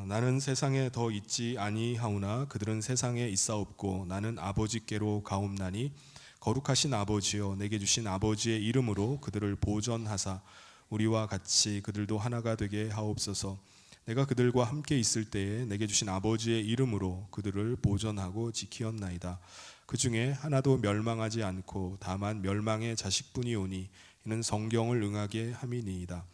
나는 세상에 더 있지 아니하오나 그들은 세상에 있사옵고 나는 아버지께로 가옵나니 거룩하신 아버지여 내게 주신 아버지의 이름으로 그들을 보전하사 우리와 같이 그들도 하나가 되게 하옵소서. 내가 그들과 함께 있을 때에 내게 주신 아버지의 이름으로 그들을 보전하고 지키었나이다. 그 중에 하나도 멸망하지 않고 다만 멸망의 자식뿐이오니 이는 성경을 응하게 함이니이다.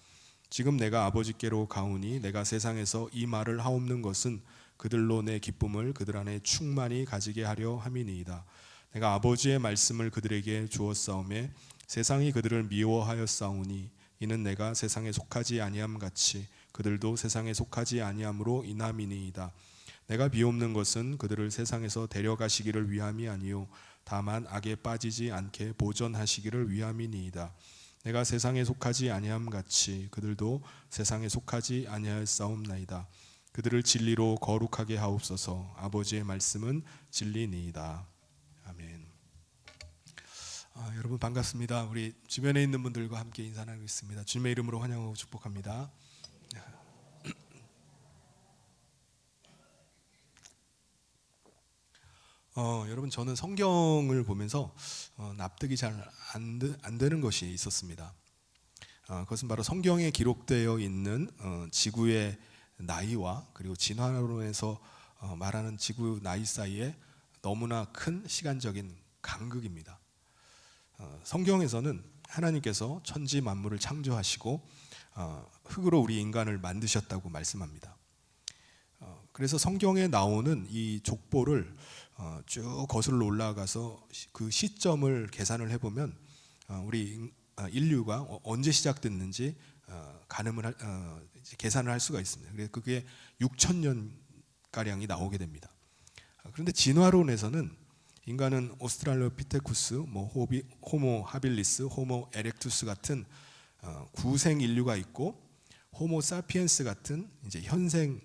지금 내가 아버지께로 가오니 내가 세상에서 이 말을 하옵는 것은 그들로 내 기쁨을 그들 안에 충만히 가지게 하려 함이니이다. 내가 아버지의 말씀을 그들에게 주었사오매 세상이 그들을 미워하였사오니 이는 내가 세상에 속하지 아니함 같이 그들도 세상에 속하지 아니함으로 인함이니이다. 내가 비옵는 것은 그들을 세상에서 데려가시기를 위함이 아니요 다만 악에 빠지지 않게 보전하시기를 위함이니이다. 내가 세상에 속하지 아니함 같이 그들도 세상에 속하지 아니하였사옵나이다. 그들을 진리로 거룩하게 하옵소서. 아버지의 말씀은 진리니이다. 아멘. 여러분 반갑습니다. 우리 주변에 있는 분들과 함께 인사 나누겠습니다. 주님의 이름으로 환영하고 축복합니다. 여러분 저는 성경을 보면서 납득이 잘 안 되는 것이 있었습니다. 그것은 바로 성경에 기록되어 있는 지구의 나이와 그리고 진화론에서 말하는 지구 나이 사이에 너무나 큰 시간적인 간극입니다. 성경에서는 하나님께서 천지 만물을 창조하시고 흙으로 우리 인간을 만드셨다고 말씀합니다. 그래서 성경에 나오는 이 족보를 쭉 거슬러 올라가서 그 시점을 계산을 해보면 우리 인류가 언제 시작됐는지 계산을 할 수가 있습니다. 그래서 그게 6,000년 가량이 나오게 됩니다. 그런데 진화론에서는 인간은 오스트랄로피테쿠스, 호모 하빌리스, 호모 에렉투스 같은 구생 인류가 있고 호모 사피엔스 같은 이제 현생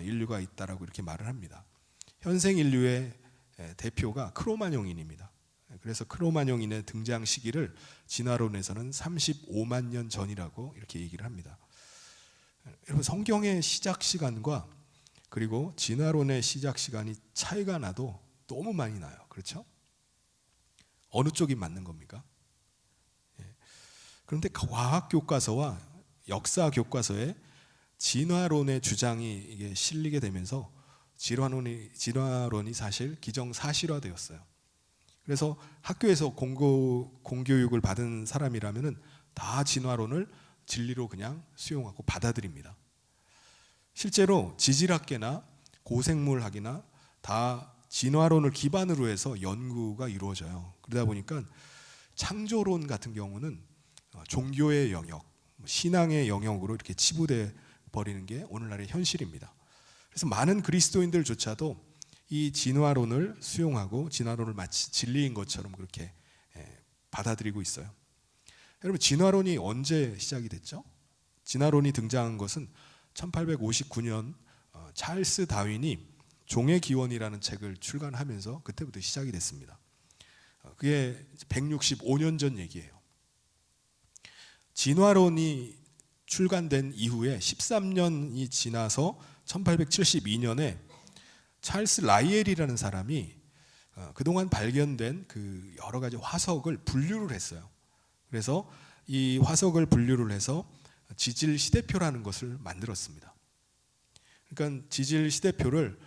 인류가 있다라고 이렇게 말을 합니다. 현생 인류의 대표가 크로마뇽인입니다. 그래서 크로마뇽인의 등장 시기를 진화론에서는 35만 년 전이라고 이렇게 얘기를 합니다. 여러분 성경의 시작 시간과 그리고 진화론의 시작 시간이 차이가 나도 너무 많이 나요. 그렇죠? 어느 쪽이 맞는 겁니까? 그런데 과학 교과서와 역사 교과서에 진화론의 주장이 이게 실리게 되면서 진화론이 사실 기정사실화되었어요. 그래서 학교에서 공교육을 받은 사람이라면은 다 진화론을 진리로 그냥 수용하고 받아들입니다. 실제로 지질학계나 고생물학이나 다 진화론을 기반으로 해서 연구가 이루어져요. 그러다 보니까 창조론 같은 경우는 종교의 영역, 신앙의 영역으로 이렇게 치부돼 버리는 게 오늘날의 현실입니다. 그래서 많은 그리스도인들조차도 이 진화론을 수용하고 진화론을 마치 진리인 것처럼 그렇게 받아들이고 있어요. 여러분 진화론이 언제 시작이 됐죠? 진화론이 등장한 것은 1859년 찰스 다윈이 종의 기원이라는 책을 출간하면서 그때부터 시작이 됐습니다. 그게 165년 전 얘기예요. 진화론이 출간된 이후에 13년이 지나서 1872년에 찰스 라이엘이라는 사람이 그동안 발견된 그 여러 가지 화석을 분류를 했어요. 그래서 이 화석을 분류를 해서 지질 시대표라는 것을 만들었습니다. 그러니까 지질 시대표를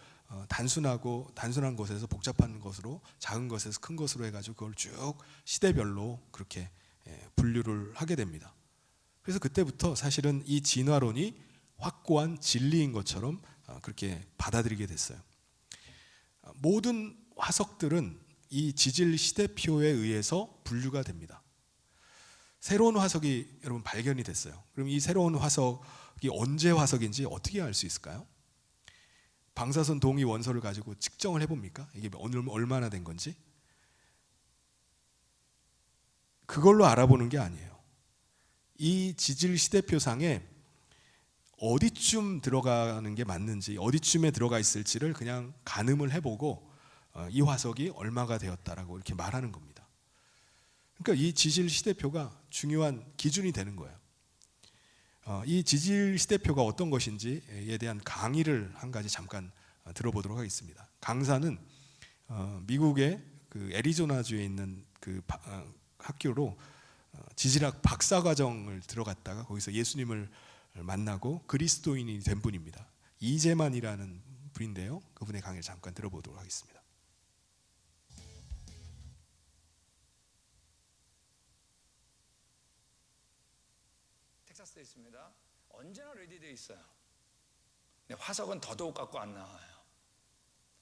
단순한 것에서 복잡한 것으로 작은 것에서 큰 것으로 해가지고 그걸 쭉 시대별로 그렇게 분류를 하게 됩니다. 그래서 그때부터 사실은 이 진화론이 확고한 진리인 것처럼 그렇게 받아들이게 됐어요. 모든 화석들은 이 지질 시대표에 의해서 분류가 됩니다. 새로운 화석이 여러분 발견이 됐어요. 그럼 이 새로운 화석이 언제 화석인지 어떻게 알 수 있을까요? 방사선 동위 원소를 가지고 측정을 해봅니까? 이게 얼마나 된 건지? 그걸로 알아보는 게 아니에요. 이 지질 시대표상에 어디쯤 들어가는 게 맞는지, 어디쯤에 들어가 있을지를 그냥 가늠을 해보고 이 화석이 얼마가 되었다라고 이렇게 말하는 겁니다. 그러니까 이 지질 시대표가 중요한 기준이 되는 거예요. 이 지질 시대표가 어떤 것인지에 대한 강의를 한 가지 잠깐 들어보도록 하겠습니다. 강사는 미국의 그 애리조나주에 있는 그 학교로 지질학 박사과정을 들어갔다가 거기서 예수님을 만나고 그리스도인이 된 분입니다. 이재만이라는 분인데요. 그분의 강의를 잠깐 들어보도록 하겠습니다. 텍사스에 있습니다. 언제나 레디되어 있어요. 근데 화석은 더더욱 갖고 안 나와요.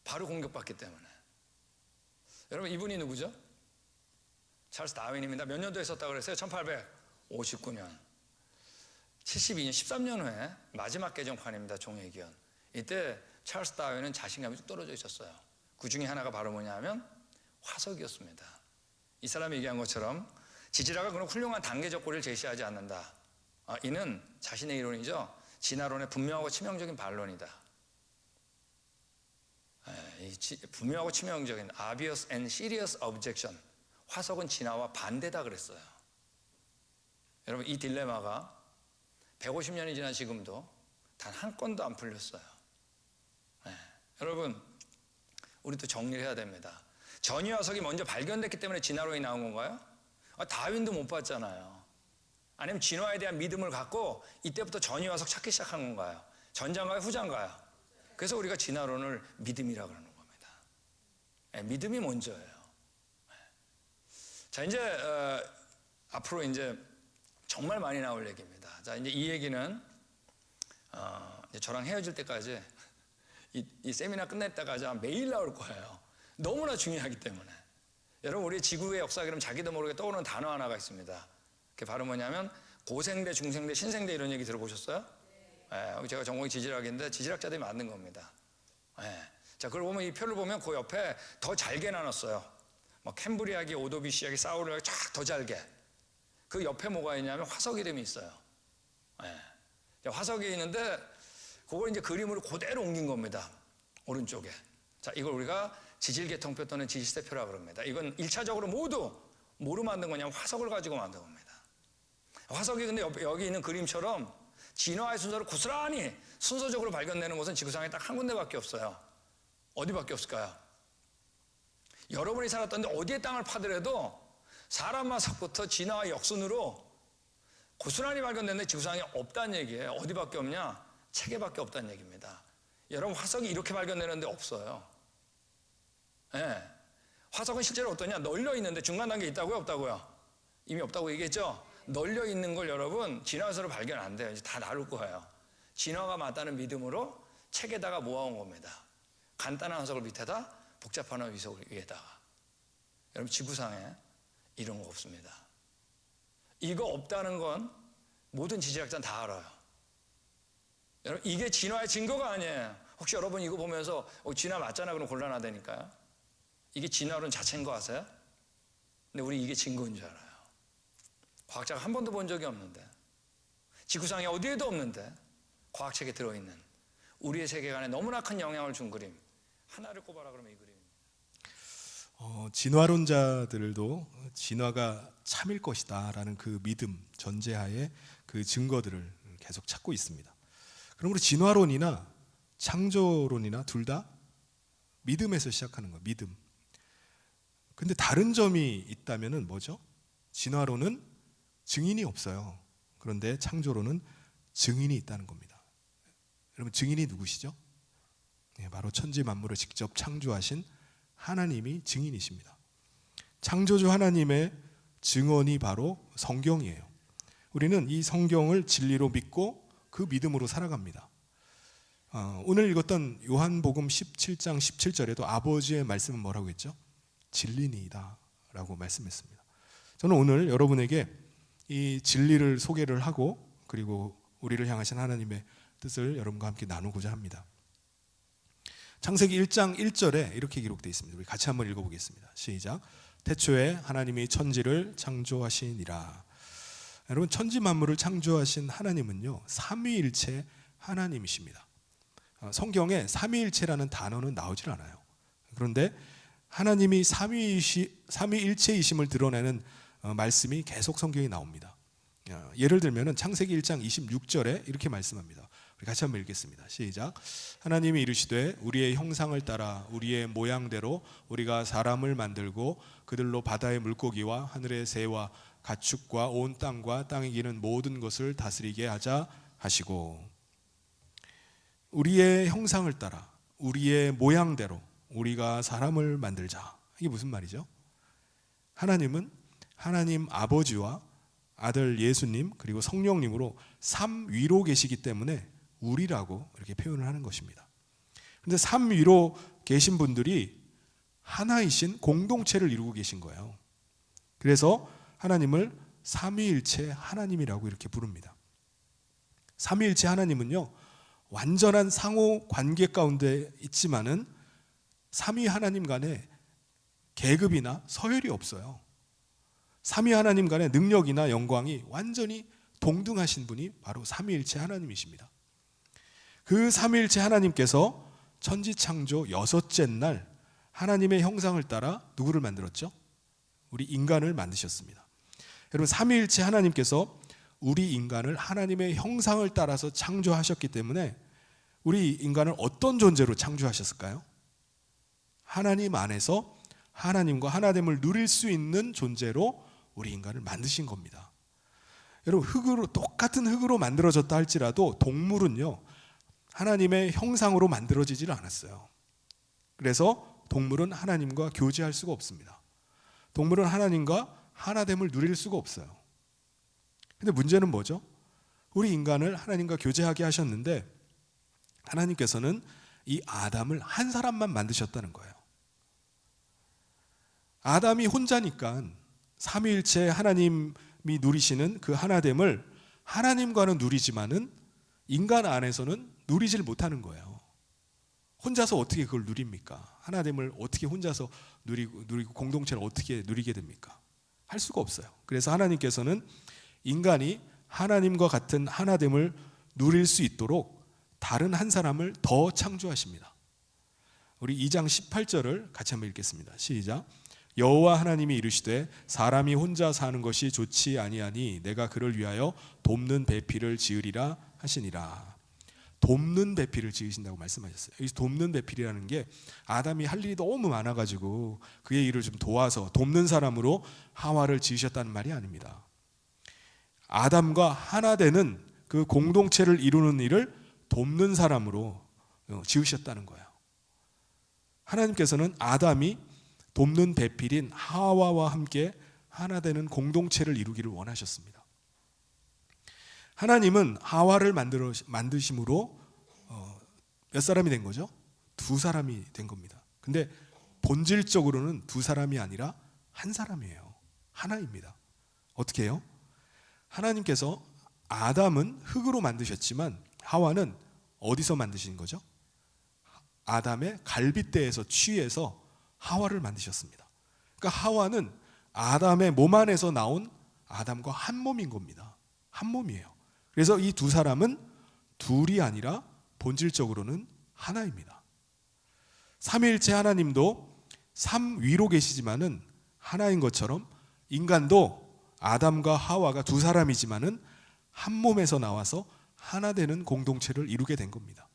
바로 공격받기 때문에. 여러분, 이분이 누구죠? 찰스 다윈입니다. 몇 년도에 썼다고 그랬어요? 1859년. 72년, 13년 후에 마지막 개정판입니다. 종회기원. 이때 찰스 다윈은 자신감이 뚝 떨어져 있었어요. 그 중에 하나가 바로 뭐냐면 화석이었습니다. 이 사람이 얘기한 것처럼 지질학은 그런 훌륭한 단계적 고리를 제시하지 않는다. 이는 자신의 이론이죠. 진화론의 분명하고 치명적인 반론이다. 분명하고 치명적인 obvious and serious objection. 화석은 진화와 반대다 그랬어요. 여러분, 이 딜레마가 150년이 지난 지금도 단 한 건도 안 풀렸어요. 여러분, 우리도 정리를 해야 됩니다. 전이 화석이 먼저 발견됐기 때문에 진화론이 나온 건가요? 다윈도 못 봤잖아요. 아니면 진화에 대한 믿음을 갖고 이때부터 전이 화석 찾기 시작한 건가요? 전자인가요? 후자인가요? 그래서 우리가 진화론을 믿음이라고 그러는 겁니다. 믿음이 먼저예요. 자, 이제 앞으로 이제 정말 많이 나올 얘기입니다. 자, 이제 이 얘기는 이제 저랑 헤어질 때까지 이 세미나 끝날 때까지 매일 나올 거예요. 너무나 중요하기 때문에. 여러분, 우리 지구의 역사 그러면 자기도 모르게 떠오르는 단어 하나가 있습니다. 그게 바로 뭐냐면 고생대, 중생대, 신생대 이런 얘기 들어보셨어요? 네, 제가 전공이 지질학인데 지질학자들이 만든 겁니다. 자, 그걸 보면 이 표를 보면 그 옆에 더 잘게 나눴어요. 뭐 캠브리아기, 오도비시아기, 사우르기 쫙 더 잘게. 그 옆에 뭐가 있냐면 화석 이름이 있어요. 화석이 있는데 그걸 이제 그림으로 그대로 옮긴 겁니다. 오른쪽에. 자, 이걸 우리가 지질계통표 또는 지질시대표라고 그럽니다. 이건 1차적으로 모두 뭐로 만든 거냐면 화석을 가지고 만든 겁니다. 화석이 근데 여기 있는 그림처럼 진화의 순서를 고스란히 순서적으로 발견되는 곳은 지구상에 딱 한 군데밖에 없어요. 어디밖에 없을까요? 여러분이 살았던데 어디에 땅을 파더라도 사람 화석부터 진화의 역순으로 고스란히 발견됐는데 지구상에 없다는 얘기예요. 어디밖에 없냐? 체계밖에 없다는 얘기입니다. 여러분, 화석이 이렇게 발견되는데 없어요. 화석은 실제로 어떠냐? 널려 있는데 중간 단계에 있다고요? 없다고요? 이미 없다고 얘기했죠? 널려 있는 걸 여러분 진화에서 발견 안 돼요. 이제 다 나눌 거예요. 진화가 맞다는 믿음으로 책에다가 모아온 겁니다. 간단한 화석을 밑에다, 복잡한 화석을 위에다가. 여러분, 지구상에 이런 거 없습니다. 이거 없다는 건 모든 지질학자는 다 알아요. 여러분, 이게 진화의 증거가 아니에요. 혹시 여러분 이거 보면서 진화 맞잖아 그럼 곤란하다니까요. 이게 진화론 자체인 거 아세요? 근데 우리 이게 증거인 줄 알아요. 과학자가 한 번도 본 적이 없는데, 지구상에 어디에도 없는데 과학책에 들어있는 우리의 세계관에 너무나 큰 영향을 준 그림 하나를 꼽아라 그러면 이 그림입니다. 진화론자들도 진화가 참일 것이다 라는 그 믿음 전제하에 그 증거들을 계속 찾고 있습니다. 그러므로 진화론이나 창조론이나 둘 다 믿음에서 시작하는 거예요. 믿음. 근데 다른 점이 있다면은 뭐죠? 진화론은 증인이 없어요. 그런데 창조론은 증인이 있다는 겁니다. 여러분, 증인이 누구시죠? 네, 바로 천지 만물을 직접 창조하신 하나님이 증인이십니다. 창조주 하나님의 증언이 바로 성경이에요. 우리는 이 성경을 진리로 믿고 그 믿음으로 살아갑니다. 오늘 읽었던 요한복음 17장 17절에도 아버지의 말씀은 뭐라고 했죠? 진리니이다 라고 말씀했습니다. 저는 오늘 여러분에게 이 진리를 소개를 하고 그리고 우리를 향하신 하나님의 뜻을 여러분과 함께 나누고자 합니다. 창세기 1장 1절에 이렇게 기록되어 있습니다. 우리 같이 한번 읽어보겠습니다. 시작. 태초에 하나님이 천지를 창조하시니라. 여러분, 천지 만물을 창조하신 하나님은요, 삼위일체 하나님이십니다. 성경에 삼위일체라는 단어는 나오질 않아요. 그런데 하나님이 삼위일체이심을 드러내는 말씀이 계속 성경에 나옵니다. 예를 들면 창세기 1장 26절에 이렇게 말씀합니다. 우리 같이 한번 읽겠습니다. 시작. 하나님이 이르시되 우리의 형상을 따라 우리의 모양대로 우리가 사람을 만들고 그들로 바다의 물고기와 하늘의 새와 가축과 온 땅과 땅에 기는 모든 것을 다스리게 하자 하시고, 우리의 형상을 따라 우리의 모양대로 우리가 사람을 만들자. 이게 무슨 말이죠? 하나님은 하나님 아버지와 아들 예수님 그리고 성령님으로 삼위로 계시기 때문에 우리라고 이렇게 표현을 하는 것입니다. 그런데 삼위로 계신 분들이 하나이신 공동체를 이루고 계신 거예요. 그래서 하나님을 삼위일체 하나님이라고 이렇게 부릅니다. 삼위일체 하나님은요, 완전한 상호 관계 가운데 있지만은 삼위 하나님 간에 계급이나 서열이 없어요. 삼위 하나님 간의 능력이나 영광이 완전히 동등하신 분이 바로 삼위일체 하나님이십니다. 그 삼위일체 하나님께서 천지창조 6째 날 하나님의 형상을 따라 누구를 만들었죠? 우리 인간을 만드셨습니다. 여러분, 삼위일체 하나님께서 우리 인간을 하나님의 형상을 따라서 창조하셨기 때문에 우리 인간을 어떤 존재로 창조하셨을까요? 하나님 안에서 하나님과 하나됨을 누릴 수 있는 존재로 우리 인간을 만드신 겁니다. 여러분, 똑같은 흙으로 만들어졌다 할지라도 동물은요, 하나님의 형상으로 만들어지지를 않았어요. 그래서 동물은 하나님과 교제할 수가 없습니다. 동물은 하나님과 하나됨을 누릴 수가 없어요. 근데 문제는 뭐죠? 우리 인간을 하나님과 교제하게 하셨는데 하나님께서는 이 아담을 한 사람만 만드셨다는 거예요. 아담이 혼자니까 삼위일체 하나님이 누리시는 그 하나됨을 하나님과는 누리지만은 인간 안에서는 누리질 못하는 거예요. 혼자서 어떻게 그걸 누립니까? 하나됨을 어떻게 혼자서 누리고 공동체를 어떻게 누리게 됩니까? 할 수가 없어요. 그래서 하나님께서는 인간이 하나님과 같은 하나됨을 누릴 수 있도록 다른 한 사람을 더 창조하십니다. 우리 2장 18절을 같이 한번 읽겠습니다. 시작. 여호와 하나님이 이르시되 사람이 혼자 사는 것이 좋지 아니하니 내가 그를 위하여 돕는 배필을 지으리라 하시니라. 돕는 배필을 지으신다고 말씀하셨어요. 이 돕는 배필이라는 게 아담이 할 일이 너무 많아가지고 그의 일을 좀 도와서 돕는 사람으로 하와를 지으셨다는 말이 아닙니다. 아담과 하나 되는 그 공동체를 이루는 일을 돕는 사람으로 지으셨다는 거예요. 하나님께서는 아담이 돕는 배필인 하와와 함께 하나 되는 공동체를 이루기를 원하셨습니다. 하나님은 하와를 만드심으로 몇 사람이 된 거죠? 2사람이 된 겁니다. 근데 본질적으로는 2사람이 아니라 한 사람이에요. 하나입니다. 어떻게 해요? 하나님께서 아담은 흙으로 만드셨지만 하와는 어디서 만드신 거죠? 아담의 갈빗대에서 취해서 하와를 만드셨습니다. 그러니까 하와는 아담의 몸 안에서 나온 아담과 한 몸인 겁니다. 한 몸이에요. 그래서 이 2사람은 둘이 아니라 본질적으로는 하나입니다. 삼위일체 하나님도 삼위로 계시지만은 하나인 것처럼 인간도 아담과 하와가 2사람이지만은 한 몸에서 나와서 하나 되는 공동체를 이루게 된 겁니다.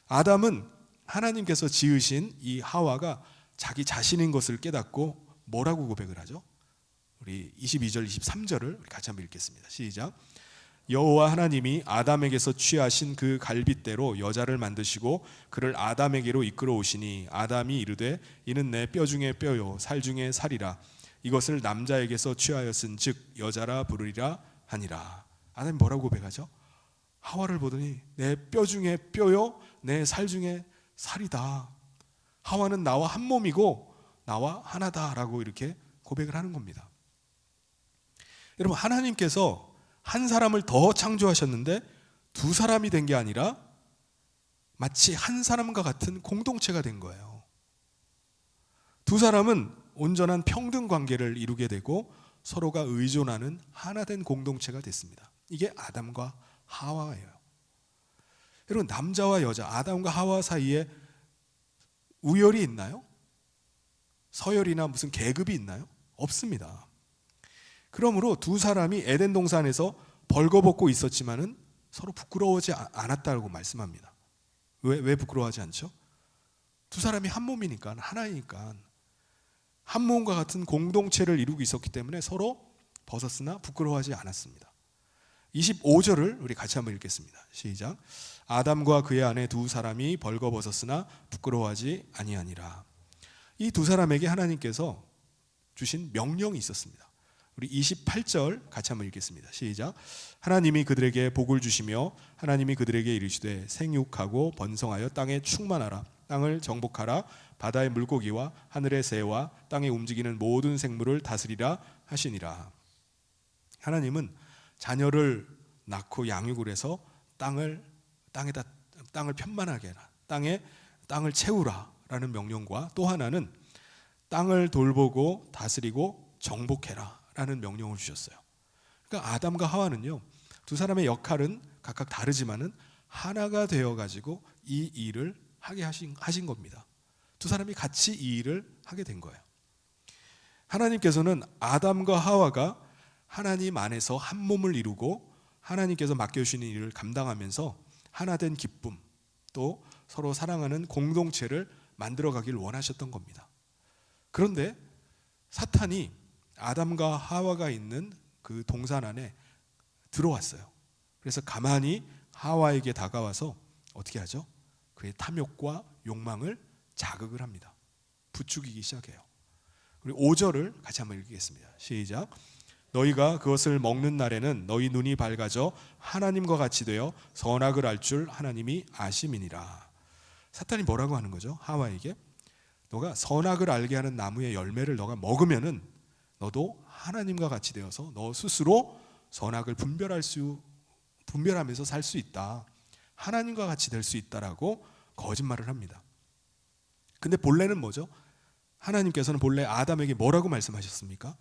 아담은 하나님께서 지으신 이 하와가 자기 자신인 것을 깨닫고 뭐라고 고백을 하죠? 우리 22절, 23절을 우리 같이 한번 읽겠습니다. 시작. 여호와 하나님이 아담에게서 취하신 그 갈빗대로 여자를 만드시고 그를 아담에게로 이끌어 오시니 아담이 이르되 이는 내 뼈 중에 뼈요 살 중에 살이라 이것을 남자에게서 취하였은즉 여자라 부르리라 하니라. 아담이 뭐라고 고백하죠? 하와를 보더니 내 뼈 중에 뼈요 내 살 중에 살이다. 하와는 나와 한 몸이고 나와 하나다라고 이렇게 고백을 하는 겁니다. 여러분, 하나님께서 한 사람을 더 창조하셨는데 2사람이 된 게 아니라 마치 한 사람과 같은 공동체가 된 거예요. 2사람은 온전한 평등 관계를 이루게 되고 서로가 의존하는 하나된 공동체가 됐습니다. 이게 아담과 하와예요. 여러분, 남자와 여자, 아담과 하와 사이에 우열이 있나요? 서열이나 무슨 계급이 있나요? 없습니다. 그러므로 두 사람이 에덴 동산에서 벌거벗고 있었지만은 서로 부끄러워하지 않았다고 말씀합니다. 왜 부끄러워하지 않죠? 두 사람이 한 몸이니까, 하나이니까, 한 몸과 같은 공동체를 이루고 있었기 때문에 서로 벗었으나 부끄러워하지 않았습니다. 25절을 우리 같이 한번 읽겠습니다. 시작. 아담과 그의 아내 두 사람이 벌거벗었으나 부끄러워하지 아니하니라. 이 두 사람에게 하나님께서 주신 명령이 있었습니다. 우리 28절 같이 한번 읽겠습니다. 시작. 하나님이 그들에게 복을 주시며 하나님이 그들에게 이르시되 생육하고 번성하여 땅에 충만하라. 땅을 정복하라. 바다의 물고기와 하늘의 새와 땅에 움직이는 모든 생물을 다스리라 하시니라. 하나님은 자녀를 낳고 양육을 해서 땅을 편만하게 해라. 땅을 채우라라는 명령과 또 하나는 땅을 돌보고 다스리고 정복해라라는 명령을 주셨어요. 그러니까 아담과 하와는요, 두 사람의 역할은 각각 다르지만은 하나가 되어 가지고 이 일을 하게 하신 겁니다. 두 사람이 같이 이 일을 하게 된 거예요. 하나님께서는 아담과 하와가 하나님 안에서 한 몸을 이루고 하나님께서 맡겨주시는 일을 감당하면서 하나된 기쁨, 또 서로 사랑하는 공동체를 만들어가길 원하셨던 겁니다. 그런데 사탄이 아담과 하와가 있는 그 동산 안에 들어왔어요. 그래서 가만히 하와에게 다가와서 어떻게 하죠? 그의 탐욕과 욕망을 자극을 합니다. 부추기기 시작해요. 우리 5절을 같이 한번 읽겠습니다. 시작. 너희가 그것을 먹는 날에는 너희 눈이 밝아져 하나님과 같이 되어 선악을 알 줄 하나님이 아심이니라. 사탄이 뭐라고 하는 거죠? 하와에게 너가 선악을 알게 하는 나무의 열매를 너가 먹으면은 너도 하나님과 같이 되어서 너 스스로 선악을 분별하면서 살 수 있다. 하나님과 같이 될 수 있다라고 거짓말을 합니다. 근데 본래는 뭐죠? 하나님께서는 본래 아담에게 뭐라고 말씀하셨습니까?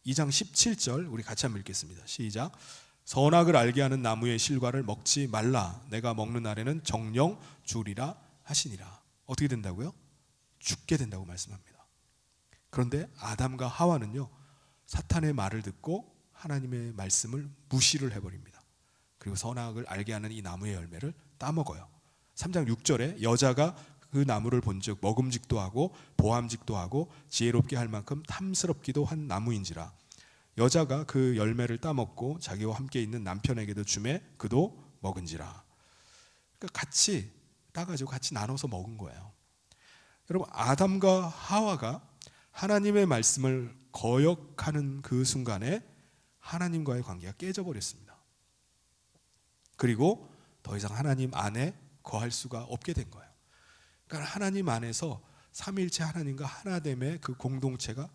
2장 17절 우리 같이 한번 읽겠습니다. 시작. 선악을 알게 하는 나무의 실과를 먹지 말라. 내가 먹는 날에는 정령 죽으리라 하시니라. 어떻게 된다고요? 죽게 된다고 말씀합니다. 그런데 아담과 하와는요, 사탄의 말을 듣고 하나님의 말씀을 무시를 해버립니다. 그리고 선악을 알게 하는 이 나무의 열매를 따먹어요. 3장 6절에 여자가 그 나무를 본즉 먹음직도 하고 보암직도 하고 지혜롭게 할 만큼 탐스럽기도 한 나무인지라. 여자가 그 열매를 따먹고 자기와 함께 있는 남편에게도 주매 그도 먹은지라. 그러니까 같이 따가지고 같이 나눠서 먹은 거예요. 여러분, 아담과 하와가 하나님의 말씀을 거역하는 그 순간에 하나님과의 관계가 깨져버렸습니다. 그리고 더 이상 하나님 안에 거할 수가 없게 된 거예요. 그러니까 하나님 안에서 삼위일체 하나님과 하나됨의 그 공동체를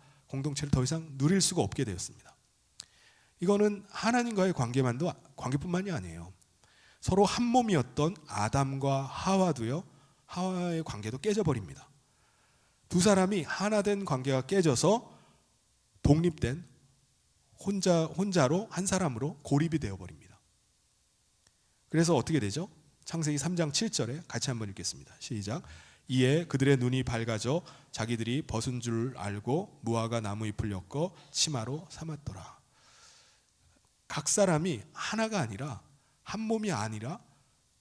더 이상 누릴 수가 없게 되었습니다. 이거는 하나님과의 관계뿐만이 아니에요. 서로 한 몸이었던 아담과 하와도요, 하와의 관계도 깨져버립니다. 두 사람이 하나된 관계가 깨져서 독립된 혼자로 한 사람으로 고립이 되어버립니다. 그래서 어떻게 되죠? 창세기 3장 7절에 같이 한번 읽겠습니다. 시작. 이에 그들의 눈이 밝아져 자기들이 벗은 줄 알고 무화과 나무 잎을 엮어 치마로 삼았더라. 각 사람이 하나가 아니라 한 몸이 아니라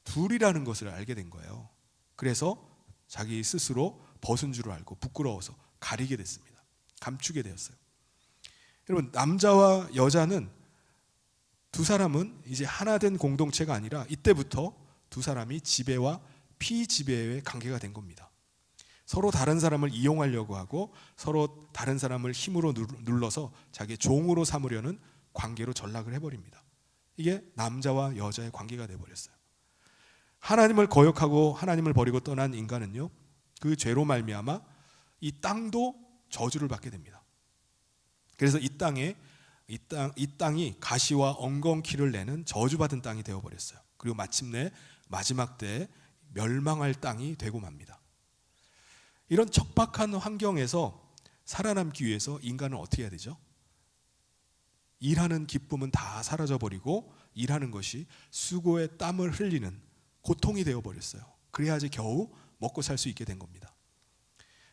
둘이라는 것을 알게 된 거예요. 그래서 자기 스스로 벗은 줄 알고 부끄러워서 가리게 됐습니다. 감추게 되었어요. 여러분, 남자와 여자는 두 사람은 이제 하나된 공동체가 아니라 이때부터 두 사람이 지배와 피지배의 관계가 된 겁니다. 서로 다른 사람을 이용하려고 하고 서로 다른 사람을 힘으로 눌러서 자기의 종으로 삼으려는 관계로 전락을 해버립니다. 이게 남자와 여자의 관계가 돼버렸어요. 하나님을 거역하고 하나님을 버리고 떠난 인간은요, 그 죄로 말미암아 이 땅도 저주를 받게 됩니다. 그래서 이 땅이 가시와 엉겅퀴를 내는 저주받은 땅이 되어버렸어요. 그리고 마침내 마지막 때에 멸망할 땅이 되고 맙니다. 이런 척박한 환경에서 살아남기 위해서 인간은 어떻게 해야 되죠? 일하는 기쁨은 다 사라져버리고 일하는 것이 수고의 땀을 흘리는 고통이 되어버렸어요. 그래야지 겨우 먹고 살 수 있게 된 겁니다.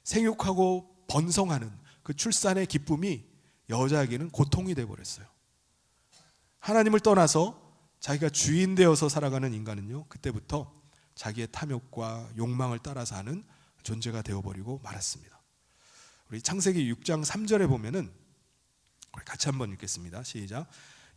생육하고 번성하는 그 출산의 기쁨이 여자에게는 고통이 되어 버렸어요. 하나님을 떠나서 자기가 주인 되어서 살아가는 인간은요, 그때부터 자기의 탐욕과 욕망을 따라 사는 존재가 되어버리고 말았습니다. 우리 창세기 6장 3절에 보면은, 우리 같이 한번 읽겠습니다. 시작.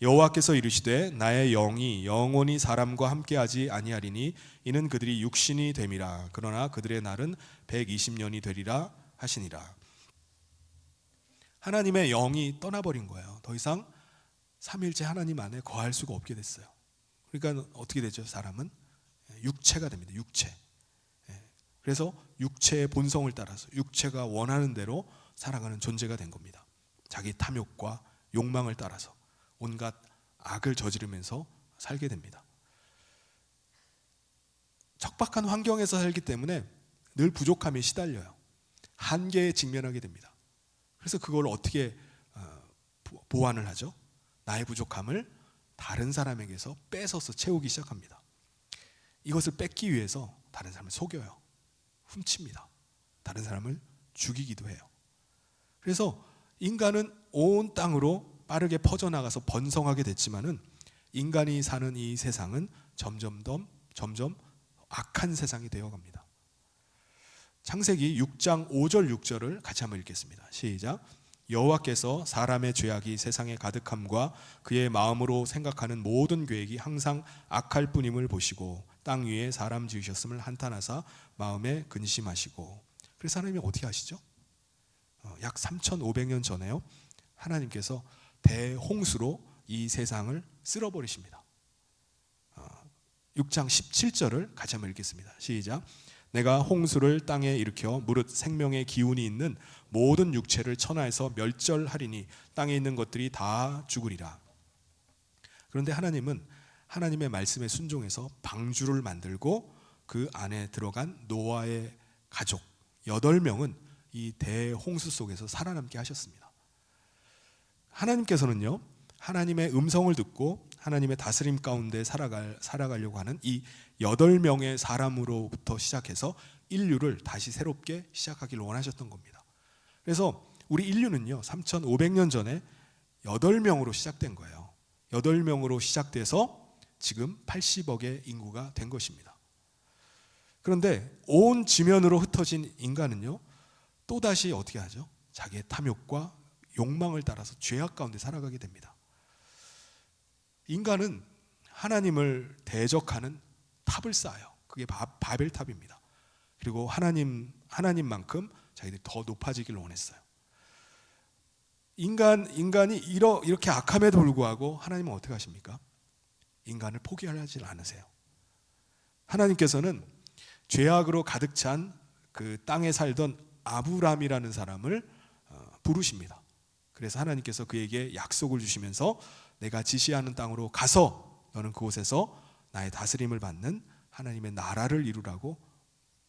여호와께서 이르시되 나의 영이 영원히 사람과 함께하지 아니하리니 이는 그들이 육신이 됨이라. 그러나 그들의 날은 120년이 되리라 하시니라. 하나님의 영이 떠나버린 거예요. 더 이상 삼위일체 하나님 안에 거할 수가 없게 됐어요. 그러니까 어떻게 되죠? 사람은 육체가 됩니다. 육체. 그래서 육체의 본성을 따라서 육체가 원하는 대로 살아가는 존재가 된 겁니다. 자기 탐욕과 욕망을 따라서 온갖 악을 저지르면서 살게 됩니다. 척박한 환경에서 살기 때문에 늘 부족함에 시달려요. 한계에 직면하게 됩니다. 그래서 그걸 어떻게 보완을 하죠? 나의 부족함을 다른 사람에게서 뺏어서 채우기 시작합니다. 이것을 뺏기 위해서 다른 사람을 속여요. 훔칩니다. 다른 사람을 죽이기도 해요. 그래서 인간은 온 땅으로 빠르게 퍼져나가서 번성하게 됐지만은 인간이 사는 이 세상은 점점 악한 세상이 되어갑니다. 창세기 6장 5절 6절을 같이 한번 읽겠습니다. 시작. 여호와께서 사람의 죄악이 세상에 가득함과 그의 마음으로 생각하는 모든 계획이 항상 악할 뿐임을 보시고 땅 위에 사람 지으셨음을 한탄하사 마음에 근심하시고. 그래서 하나님이 어떻게 하시죠? 약 3,500년 전에요, 하나님께서 대홍수로 이 세상을 쓸어버리십니다. 6장 17절을 같이 한번 읽겠습니다. 시작. 내가 홍수를 땅에 일으켜 무릇 생명의 기운이 있는 모든 육체를 천하에서 멸절하리니 땅에 있는 것들이 다 죽으리라. 그런데 하나님은 하나님의 말씀에 순종해서 방주를 만들고 그 안에 들어간 노아의 가족 8명은 이 대홍수 속에서 살아남게 하셨습니다. 하나님께서는요, 하나님의 음성을 듣고 하나님의 다스림 가운데 살아가려고 하는 이 8명의 사람으로부터 시작해서 인류를 다시 새롭게 시작하기를 원하셨던 겁니다. 그래서 우리 인류는요, 3,500년 전에 8명으로 시작된 거예요. 8명으로 시작돼서 지금 80억의 인구가 된 것입니다. 그런데 온 지면으로 흩어진 인간은요, 또다시 어떻게 하죠? 자기의 탐욕과 욕망을 따라서 죄악 가운데 살아가게 됩니다. 인간은 하나님을 대적하는 탑을 쌓아요. 그게 바벨탑입니다. 그리고 하나님만큼 자기들이 더 높아지기를 원했어요. 인간이 이렇게 악함에도 불구하고 하나님은 어떻게 하십니까? 인간을 포기하지 않으세요. 하나님께서는 죄악으로 가득 찬 그 땅에 살던 아브람이라는 사람을 부르십니다. 그래서 하나님께서 그에게 약속을 주시면서 내가 지시하는 땅으로 가서 너는 그곳에서 나의 다스림을 받는 하나님의 나라를 이루라고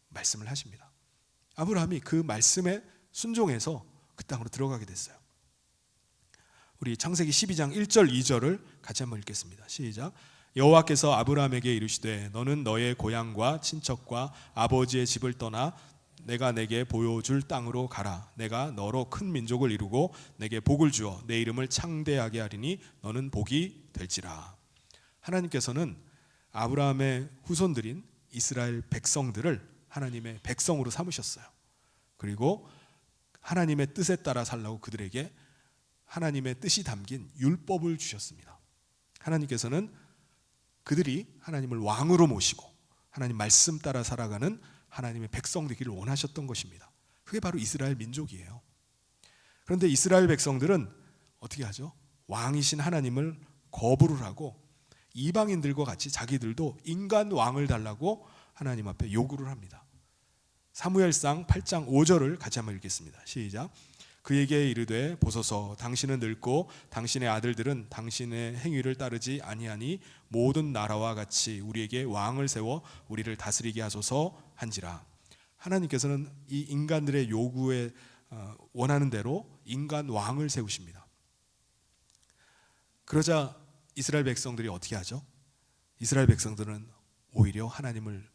말씀을 하십니다. 아브라함이 그 말씀에 순종해서 그 땅으로 들어가게 됐어요. 우리 창세기 12장 1절 2절을 같이 한번 읽겠습니다. 시작. 여호와께서 아브라함에게 이르시되 너는 너의 고향과 친척과 아버지의 집을 떠나 내가 내게 보여줄 땅으로 가라. 내가 너로 큰 민족을 이루고 내게 복을 주어 내 이름을 창대하게 하리니 너는 복이 될지라. 하나님께서는 아브라함의 후손들인 이스라엘 백성들을 하나님의 백성으로 삼으셨어요. 그리고 하나님의 뜻에 따라 살라고 그들에게 하나님의 뜻이 담긴 율법을 주셨습니다. 하나님께서는 그들이 하나님을 왕으로 모시고 하나님 말씀 따라 살아가는 하나님의 백성 되기를 원하셨던 것입니다. 그게 바로 이스라엘 민족이에요. 그런데 이스라엘 백성들은 어떻게 하죠? 왕이신 하나님을 거부를 하고 이방인들과 같이 자기들도 인간 왕을 달라고 하나님 앞에 요구를 합니다. 사무엘상 8장 5절을 같이 한번 읽겠습니다. 시작. 그에게 이르되 보소서 당신은 늙고 당신의 아들들은 당신의 행위를 따르지 아니하니 모든 나라와 같이 우리에게 왕을 세워 우리를 다스리게 하소서 한지라. 하나님께서는 이 인간들의 요구에 원하는 대로 인간 왕을 세우십니다. 그러자 이스라엘 백성들이 어떻게 하죠? 이스라엘 백성들은 오히려 하나님을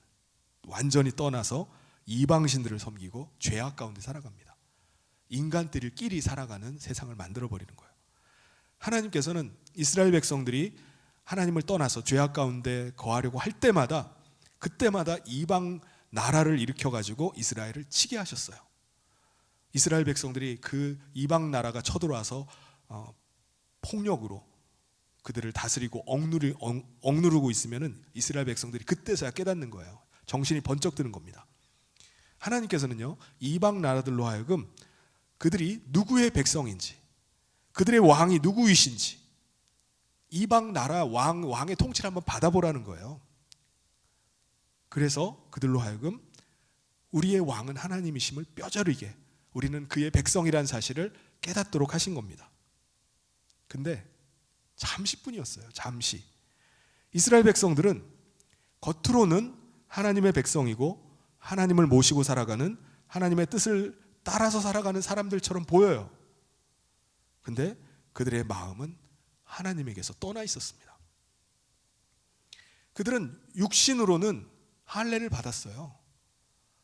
완전히 떠나서 이방신들을 섬기고 죄악 가운데 살아갑니다. 인간들끼리 살아가는 세상을 만들어 버리는 거예요. 하나님께서는 이스라엘 백성들이 하나님을 떠나서 죄악 가운데 거하려고 할 때마다 그때마다 이방 나라를 일으켜 가지고 이스라엘을 치게 하셨어요. 이스라엘 백성들이 그 이방 나라가 쳐들어와서 폭력으로 그들을 다스리고 억누르고 있으면은 이스라엘 백성들이 그때서야 깨닫는 거예요. 정신이 번쩍 드는 겁니다. 하나님께서는요, 이방 나라들로 하여금 그들이 누구의 백성인지, 그들의 왕이 누구이신지, 이방 나라 왕의 통치를 한번 받아보라는 거예요. 그래서 그들로 하여금 우리의 왕은 하나님이심을 뼈저리게, 우리는 그의 백성이라는 사실을 깨닫도록 하신 겁니다. 근데 잠시뿐이었어요. 잠시. 이스라엘 백성들은 겉으로는 하나님의 백성이고 하나님을 모시고 살아가는, 하나님의 뜻을 따라서 살아가는 사람들처럼 보여요. 근데 그들의 마음은 하나님에게서 떠나 있었습니다. 그들은 육신으로는 할례를 받았어요.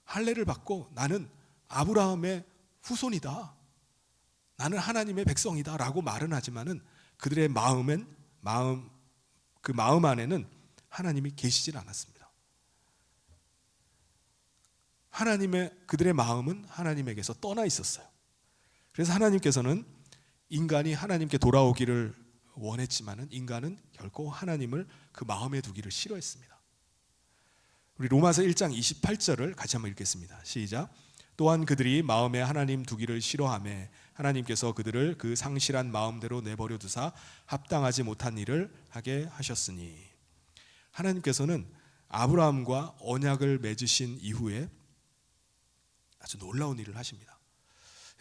할례를 받고 나는 아브라함의 후손이다, 나는 하나님의 백성이다 라고 말은 하지만은 그들의 그 마음 안에는 하나님이 계시질 않았습니다. 그들의 마음은 하나님에게서 떠나 있었어요. 그래서 하나님께서는 인간이 하나님께 돌아오기를 원했지만은 인간은 결코 하나님을 그 마음에 두기를 싫어했습니다. 우리 로마서 1장 28절을 같이 한번 읽겠습니다. 시작. 또한 그들이 마음에 하나님 두기를 싫어하매 하나님께서 그들을 그 상실한 마음대로 내버려 두사 합당하지 못한 일을 하게 하셨으니. 하나님께서는 아브라함과 언약을 맺으신 이후에 아주 놀라운 일을 하십니다.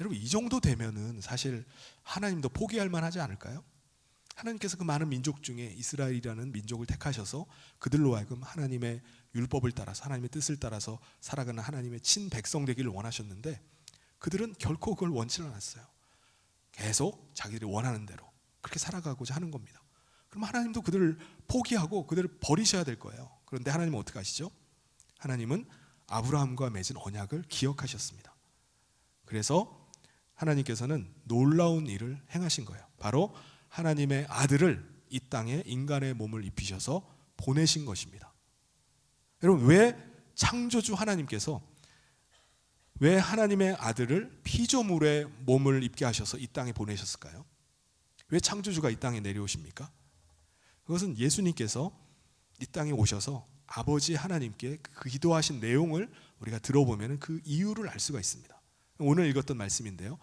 여러분, 이 정도 되면은 사실 하나님도 포기할 만하지 않을까요? 하나님께서 그 많은 민족 중에 이스라엘이라는 민족을 택하셔서 그들로 하여금 하나님의 율법을 따라서, 하나님의 뜻을 따라서 살아가는 하나님의 친백성 되기를 원하셨는데 그들은 결코 그걸 원치 않았어요. 계속 자기들이 원하는 대로 그렇게 살아가고자 하는 겁니다. 그럼 하나님도 그들을 포기하고 그들을 버리셔야 될 거예요. 그런데 하나님은 어떻게 하시죠? 하나님은 아브라함과 맺은 언약을 기억하셨습니다. 그래서 하나님께서는 놀라운 일을 행하신 거예요. 바로 하나님의 아들을 이 땅에 인간의 몸을 입히셔서 보내신 것입니다. 여러분, 왜 창조주 하나님께서 왜 하나님의 아들을 피조물의 몸을 입게 하셔서 이 땅에 보내셨을까요? 왜 창조주가 이 땅에 내려오십니까? 그것은 예수님께서 이 땅에 오셔서 아버지 하나님께 그 기도하신 내용을 우리가 들어보면 그 이유를 알 수가 있습니다. 오늘 읽었던 말씀인데요,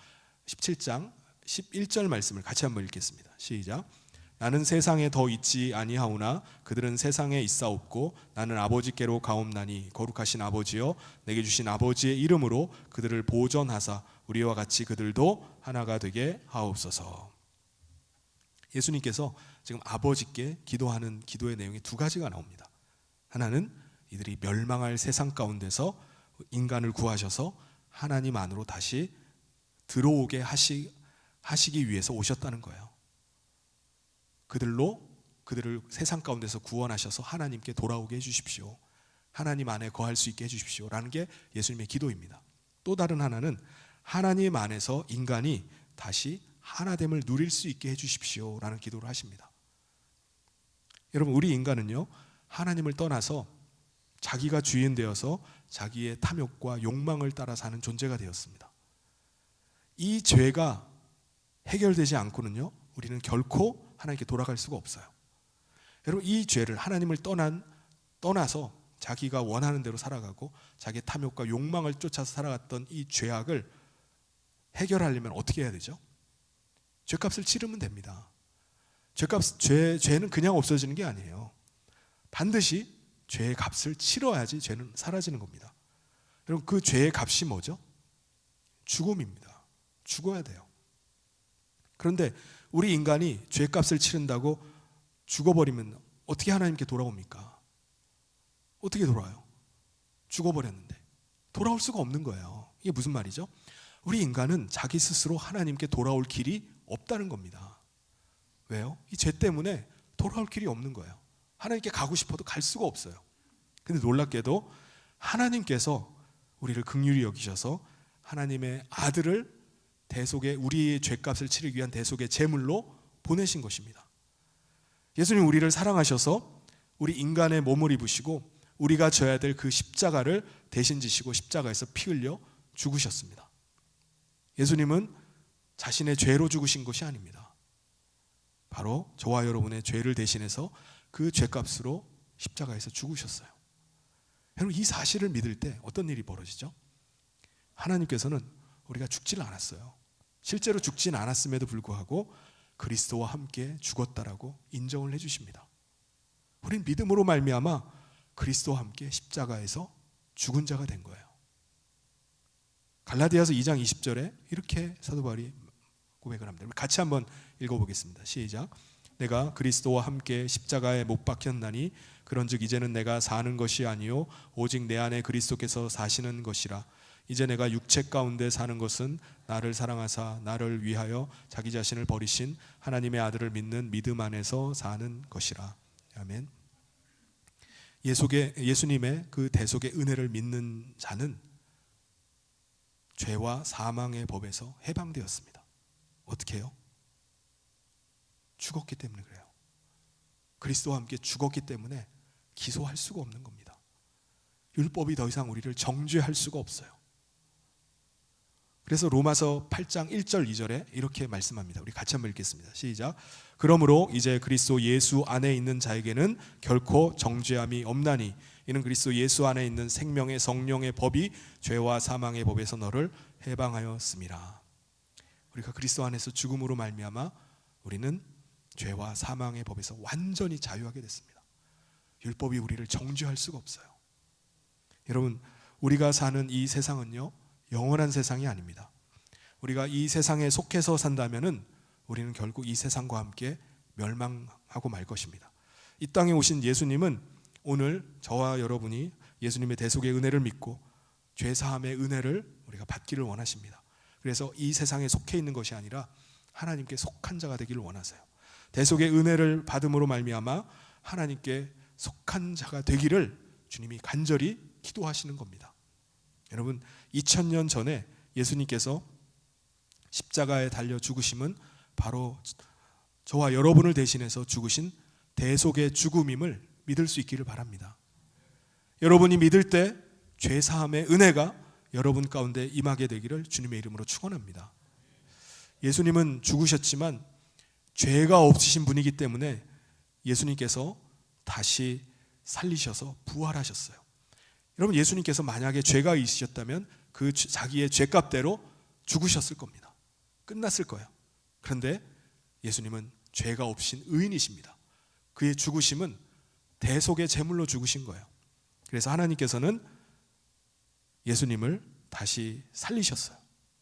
17장 11절 말씀을 같이 한번 읽겠습니다. 시작. 나는 세상에 더 있지 아니하오나 그들은 세상에 있사옵고 나는 아버지께로 가옵나니 거룩하신 아버지여 내게 주신 아버지의 이름으로 그들을 보전하사 우리와 같이 그들도 하나가 되게 하옵소서. 예수님께서 지금 아버지께 기도하는 기도의 내용이 두 가지가 나옵니다. 하나는 이들이 멸망할 세상 가운데서 인간을 구하셔서 하나님 안으로 다시 들어오게 하시기 위해서 오셨다는 거예요. 그들을 세상 가운데서 구원하셔서 하나님께 돌아오게 해주십시오. 하나님 안에 거할 수 있게 해주십시오 라는 게 예수님의 기도입니다. 또 다른 하나는 하나님 안에서 인간이 다시 하나됨을 누릴 수 있게 해주십시오 라는 기도를 하십니다. 여러분, 우리 인간은요, 하나님을 떠나서 자기가 주인 되어서 자기의 탐욕과 욕망을 따라 사는 존재가 되었습니다. 이 죄가 해결되지 않고는요, 우리는 결코 하나님께 돌아갈 수가 없어요. 여러분, 이 죄를 하나님을 떠나서 자기가 원하는 대로 살아가고 자기의 탐욕과 욕망을 쫓아서 살아갔던 이 죄악을 해결하려면 어떻게 해야 되죠? 죄값을 치르면 됩니다. 죄는 그냥 없어지는 게 아니에요. 반드시 죄의 값을 치러야지 죄는 사라지는 겁니다. 여러분, 그 죄의 값이 뭐죠? 죽음입니다. 죽어야 돼요. 그런데 우리 인간이 죄값을 치른다고 죽어버리면 어떻게 하나님께 돌아옵니까? 어떻게 돌아와요? 죽어버렸는데 돌아올 수가 없는 거예요. 이게 무슨 말이죠? 우리 인간은 자기 스스로 하나님께 돌아올 길이 없다는 겁니다. 왜요? 이 죄 때문에 돌아올 길이 없는 거예요. 하나님께 가고 싶어도 갈 수가 없어요. 근데 놀랍게도 하나님께서 우리를 긍휼히 여기셔서 하나님의 아들을 대속의 우리의 죄값을 치르기 위한 대속의 제물로 보내신 것입니다. 예수님 우리를 사랑하셔서 우리 인간의 몸을 입으시고 우리가 져야 될 그 십자가를 대신 지시고 십자가에서 피 흘려 죽으셨습니다. 예수님은 자신의 죄로 죽으신 것이 아닙니다. 바로 저와 여러분의 죄를 대신해서 그 죄값으로 십자가에서 죽으셨어요. 여러분 이 사실을 믿을 때 어떤 일이 벌어지죠? 하나님께서는 우리가 죽질 않았어요. 실제로 죽진 않았음에도 불구하고 그리스도와 함께 죽었다라고 인정을 해주십니다. 우린 믿음으로 말미암아 그리스도와 함께 십자가에서 죽은 자가 된 거예요. 갈라디아서 2장 20절에 이렇게 사도 바울이 고백을 합니다. 같이 한번 읽어보겠습니다. 시작. 내가 그리스도와 함께 십자가에 못 박혔나니 그런즉 이제는 내가 사는 것이 아니요 오직 내 안에 그리스도께서 사시는 것이라. 이제 내가 육체 가운데 사는 것은 나를 사랑하사 나를 위하여 자기 자신을 버리신 하나님의 아들을 믿는 믿음 안에서 사는 것이라. 아멘. 예수님의 그 대속의 은혜를 믿는 자는 죄와 사망의 법에서 해방되었습니다. 어떻게 해요? 죽었기 때문에 그래요. 그리스도와 함께 죽었기 때문에 기소할 수가 없는 겁니다. 율법이 더 이상 우리를 정죄할 수가 없어요. 그래서 로마서 8장 1절 2절에 이렇게 말씀합니다. 우리 같이 한번 읽겠습니다. 시작. 그러므로 이제 그리스도 예수 안에 있는 자에게는 결코 정죄함이 없나니 이는 그리스도 예수 안에 있는 생명의 성령의 법이 죄와 사망의 법에서 너를 해방하였음이라. 우리가 그리스도 안에서 죽음으로 말미암아 우리는 죄와 사망의 법에서 완전히 자유하게 됐습니다. 율법이 우리를 정죄할 수가 없어요. 여러분 우리가 사는 이 세상은요 영원한 세상이 아닙니다. 우리가 이 세상에 속해서 산다면은 우리는 결국 이 세상과 함께 멸망하고 말 것입니다. 이 땅에 오신 예수님은 오늘 저와 여러분이 예수님의 대속의 은혜를 믿고 죄 사함의 은혜를 우리가 받기를 원하십니다. 그래서 이 세상에 속해 있는 것이 아니라 하나님께 속한 자가 되기를 원하세요. 대속의 은혜를 받음으로 말미암아 하나님께 속한 자가 되기를 주님이 간절히 기도하시는 겁니다. 여러분 2000년 전에 예수님께서 십자가에 달려 죽으심은 바로 저와 여러분을 대신해서 죽으신 대속의 죽음임을 믿을 수 있기를 바랍니다. 여러분이 믿을 때 죄사함의 은혜가 여러분 가운데 임하게 되기를 주님의 이름으로 축원합니다. 예수님은 죽으셨지만 죄가 없으신 분이기 때문에 예수님께서 다시 살리셔서 부활하셨어요. 여러분 예수님께서 만약에 죄가 있으셨다면 그 자기의 죄값대로 죽으셨을 겁니다. 끝났을 거예요. 그런데 예수님은 죄가 없인 의인이십니다. 그의 죽으심은 대속의 제물로 죽으신 거예요. 그래서 하나님께서는 예수님을 다시 살리셨어요.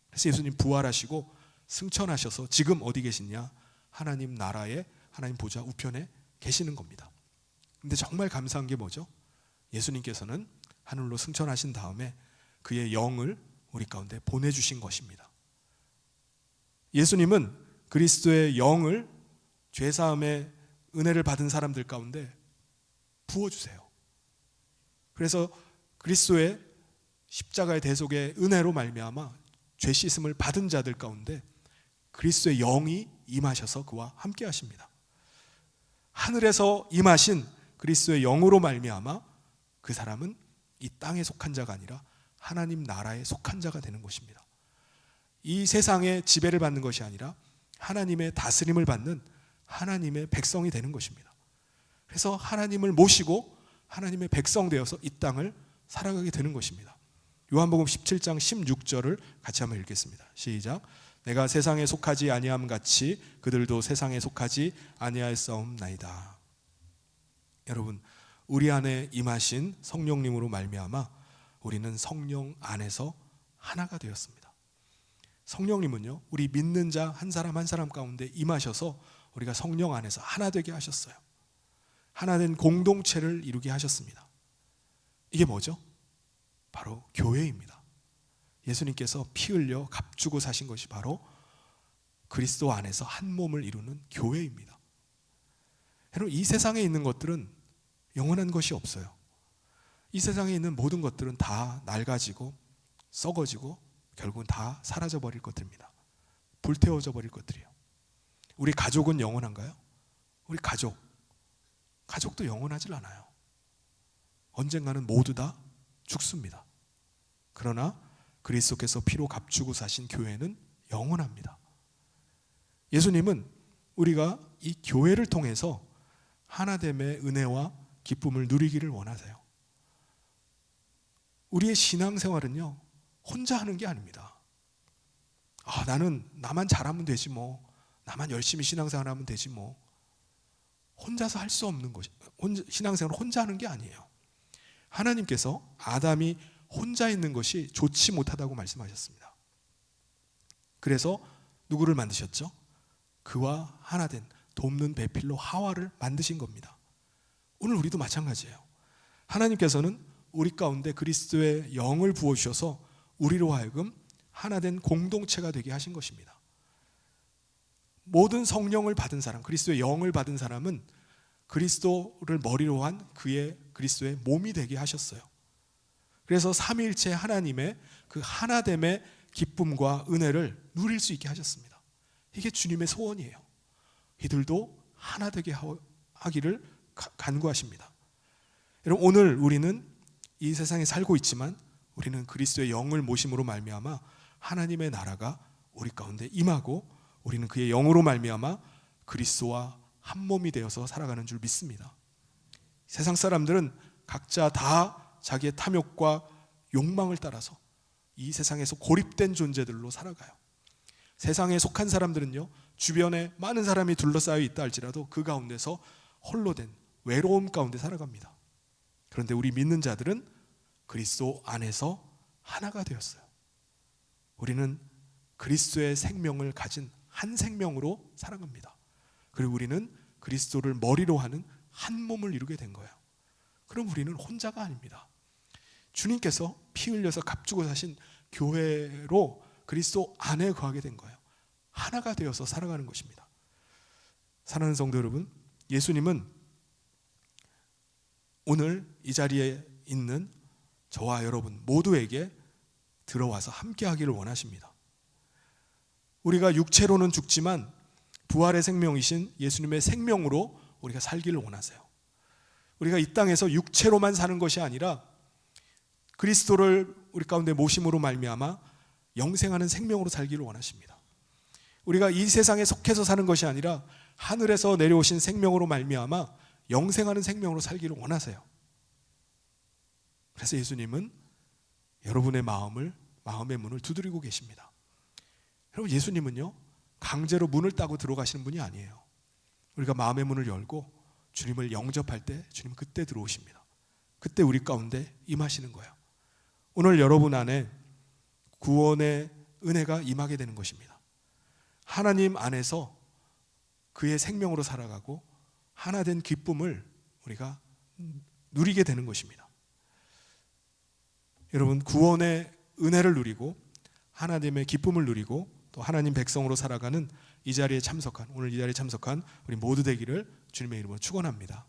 그래서 예수님 부활하시고 승천하셔서 지금 어디 계시냐? 하나님 나라의 하나님 보좌 우편에 계시는 겁니다. 근데 정말 감사한 게 뭐죠? 예수님께서는 하늘로 승천하신 다음에 그의 영을 우리 가운데 보내주신 것입니다. 예수님은 그리스도의 영을 죄사함의 은혜를 받은 사람들 가운데 부어주세요. 그래서 그리스도의 십자가의 대속의 은혜로 말미암아 죄 씻음을 받은 자들 가운데 그리스도의 영이 임하셔서 그와 함께 하십니다. 하늘에서 임하신 그리스도의 영으로 말미암아 그 사람은 이 땅에 속한 자가 아니라 하나님 나라에 속한 자가 되는 것입니다. 이 세상의 지배를 받는 것이 아니라 하나님의 다스림을 받는 하나님의 백성이 되는 것입니다. 그래서 하나님을 모시고 하나님의 백성 되어서 이 땅을 살아가게 되는 것입니다. 요한복음 17장 16절을 같이 한번 읽겠습니다. 시작. 내가 세상에 속하지 아니함 같이 그들도 세상에 속하지 아니하였사옵나이다. 여러분 우리 안에 임하신 성령님으로 말미암아 우리는 성령 안에서 하나가 되었습니다. 성령님은요 우리 믿는 자 한 사람 한 사람 가운데 임하셔서 우리가 성령 안에서 하나 되게 하셨어요. 하나 된 공동체를 이루게 하셨습니다. 이게 뭐죠? 바로 교회입니다. 예수님께서 피 흘려 값주고 사신 것이 바로 그리스도 안에서 한 몸을 이루는 교회입니다. 여러분 이 세상에 있는 것들은 영원한 것이 없어요. 이 세상에 있는 모든 것들은 다 낡아지고 썩어지고 결국은 다 사라져 버릴 것들입니다. 불태워져 버릴 것들이에요. 우리 가족은 영원한가요? 우리 가족도 영원하질 않아요. 언젠가는 모두 다 죽습니다. 그러나 그리스도께서 피로 값주고 사신 교회는 영원합니다. 예수님은 우리가 이 교회를 통해서 하나됨의 은혜와 기쁨을 누리기를 원하세요. 우리의 신앙생활은요, 혼자 하는 게 아닙니다. 나만 잘하면 되지 뭐, 나만 열심히 신앙생활하면 되지 뭐. 혼자서 할 수 없는 것이, 신앙생활은 혼자 하는 게 아니에요. 하나님께서 아담이 혼자 있는 것이 좋지 못하다고 말씀하셨습니다. 그래서 누구를 만드셨죠? 그와 하나 된 돕는 배필로 하와를 만드신 겁니다. 오늘 우리도 마찬가지예요. 하나님께서는 우리 가운데 그리스도의 영을 부어주셔서 우리로 하여금 하나 된 공동체가 되게 하신 것입니다. 모든 성령을 받은 사람, 그리스도의 영을 받은 사람은 그리스도를 머리로 한 그리스도의 몸이 되게 하셨어요. 그래서 삼위일체 하나님의 그 하나됨의 기쁨과 은혜를 누릴 수 있게 하셨습니다. 이게 주님의 소원이에요. 이들도 하나 되게 하기를 간구하십니다. 여러분, 오늘 우리는 이 세상에 살고 있지만 우리는 그리스도의 영을 모심으로 말미암아 하나님의 나라가 우리 가운데 임하고 우리는 그의 영으로 말미암아 그리스도와 한 몸이 되어서 살아가는 줄 믿습니다. 세상 사람들은 각자 다 자기의 탐욕과 욕망을 따라서 이 세상에서 고립된 존재들로 살아가요. 세상에 속한 사람들은요, 주변에 많은 사람이 둘러싸여 있다 할지라도 그 가운데서 홀로 된 외로움 가운데 살아갑니다. 그런데 우리 믿는 자들은 그리스도 안에서 하나가 되었어요. 우리는 그리스도의 생명을 가진 한 생명으로 살아갑니다. 그리고 우리는 그리스도를 머리로 하는 한 몸을 이루게 된 거예요. 그럼 우리는 혼자가 아닙니다. 주님께서 피 흘려서 값주고 사신 교회로 그리스도 안에 거하게 된 거예요. 하나가 되어서 살아가는 것입니다. 사랑하는 성도 여러분, 예수님은 오늘 이 자리에 있는 저와 여러분 모두에게 들어와서 함께 하기를 원하십니다. 우리가 육체로는 죽지만 부활의 생명이신 예수님의 생명으로 우리가 살기를 원하세요. 우리가 이 땅에서 육체로만 사는 것이 아니라 그리스도를 우리 가운데 모심으로 말미암아 영생하는 생명으로 살기를 원하십니다. 우리가 이 세상에 속해서 사는 것이 아니라 하늘에서 내려오신 생명으로 말미암아 영생하는 생명으로 살기를 원하세요. 그래서 예수님은 여러분의 마음의 문을 두드리고 계십니다. 여러분, 예수님은요, 강제로 문을 따고 들어가시는 분이 아니에요. 우리가 마음의 문을 열고 주님을 영접할 때 주님 그때 들어오십니다. 그때 우리 가운데 임하시는 거예요. 오늘 여러분 안에 구원의 은혜가 임하게 되는 것입니다. 하나님 안에서 그의 생명으로 살아가고 하나 된 기쁨을 우리가 누리게 되는 것입니다. 여러분, 구원의 은혜를 누리고 하나님의 기쁨을 누리고 또 하나님 백성으로 살아가는 오늘 이 자리에 참석한 우리 모두 되기를 주님의 이름으로 축원합니다.